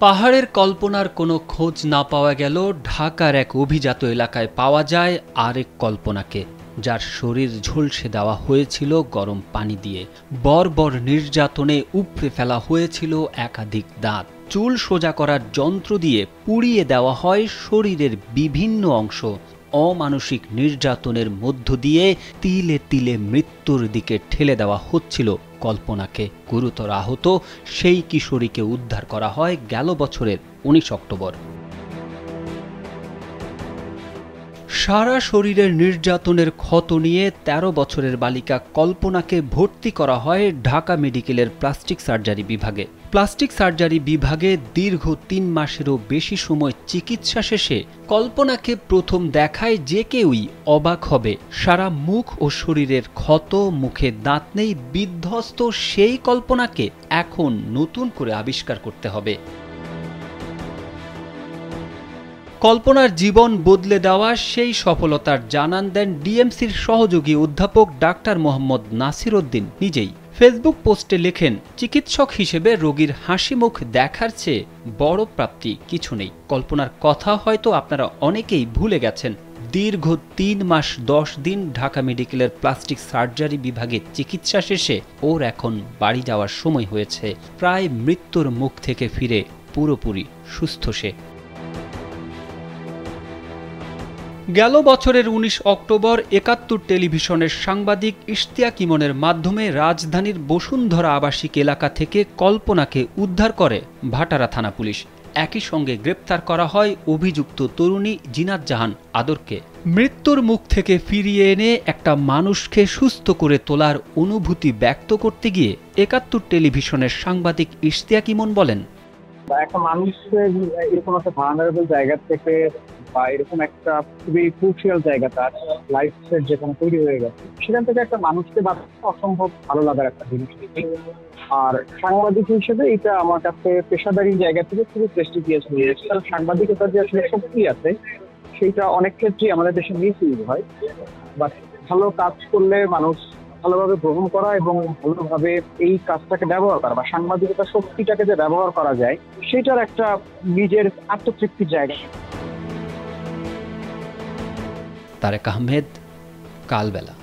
পাহাড়ের কল্পনার কোনো খোঁজ না পাওয়া গেল ঢাকার এক অভিজাত এলাকায় পাওয়া যায় আরেক কল্পনাকে, যার শরীর ঝলসে দেওয়া হয়েছিল গরম পানি দিয়ে। বর্বর নির্যাতনে উপড়ে ফেলা হয়েছিল একাধিক দাঁত। চুল সোজা করার যন্ত্র দিয়ে পুড়িয়ে দেওয়া হয় শরীরের বিভিন্ন অংশ। অমানসিক নির্যাতনের মধ্য দিয়ে তিলে তিলে মৃত্যুর দিকে ঠেলে দেওয়া হচ্ছিল কল্পনাকে। গুরুতর আহত সেই কিশোরীকে উদ্ধার করা হয় গেল বছরের 19 অক্টোবর। সারা শরীরের নির্যাতনের ক্ষত নিয়ে 13 বছরের বালিকা কল্পনাকে ভর্তি করা হয় ঢাকা মেডিকেলের প্লাস্টিক সার্জারি বিভাগে। প্লাস্টিক সার্জারি বিভাগে দীর্ঘ 3 মাসেরও বেশি সময় চিকিৎসা শেষে কল্পনাকে প্রথম দেখায় যে কেউই অবাক হবে। সারা মুখ ও শরীরের ক্ষত, মুখে দাঁত নেই, বিধ্বস্ত সেই কল্পনাকে এখন নতুন করে আবিষ্কার করতে হবে। কল্পনার জীবন বদলে দেওয়া সেই সফলতার জানান দেন ডিএমসির সহযোগী অধ্যাপক ডাক্তার মোহাম্মদ নাসির উদ্দিন নিজেই। ফেসবুক পোস্টে লেখেন, চিকিৎসক হিসেবে রোগীর হাসি মুখ দেখার চেয়ে বড় প্রাপ্তি কিছু নেই। কল্পনার কথা হয়তো আপনারা অনেকেই ভুলে গেছেন। দীর্ঘ 3 মাস 10 দিন ঢাকা মেডিকেলের প্লাস্টিক সার্জারি বিভাগে চিকিৎসা শেষে ওর এখন বাড়ি যাওয়ার সময় হয়েছে। প্রায় মৃত্যুর মুখ থেকে ফিরে পুরোপুরি সুস্থ সে। গেল বছরের 19 অক্টোবর 71 টেলিভিশনের সাংবাদিক ইশতিয়াক ইমনের মাধ্যমে রাজধানীর বসুন্ধরা আবাসিক এলাকা থেকে কল্পনাকে উদ্ধার করে ভাটারা থানা পুলিশ। একই সঙ্গে গ্রেপ্তার করা হয় অভিযুক্ত তরুণী জিনাত জাহান আদরকে। মৃত্যুর মুখ থেকে ফিরিয়ে এনে একটা মানুষকে সুস্থ করে তোলার অনুভূতি ব্যক্ত করতে গিয়ে 71 টেলিভিশনের সাংবাদিক ইশতিয়াক ইমন বলেন, একটা মানুষের এরকম একটা ভালনারেবল জায়গা থেকে বা এরকম একটা খুবই ক্রুশিয়াল জায়গা তার লাইফের যেখানে তৈরি হয়ে গেছে, সেখান থেকে একটা মানুষকে বাঁচানো অসম্ভব ভালো লাগার একটা জিনিস। আর সাংবাদিক হিসেবে এটা আমার কাছে পেশাদারি জায়গা থেকে খুবই প্রেস্টিজিয়াস হয়ে গেছে। কারণ সাংবাদিকতার যে আসলে শক্তি আছে সেইটা অনেক ক্ষেত্রেই আমাদের দেশে মিসইউজ হয়। বাট ভালো কাজ করলে মানুষ ভালোভাবে গ্রহণ করা এবং ভালোভাবে এই কাজটাকে ব্যবহার করা বা সাংবাদিকতার শক্তিটাকে যে ব্যবহার করা যায় সেটার একটা নিজের আত্মতৃপ্তির জায়গা। তারেক আহমেদ, কালবেলা।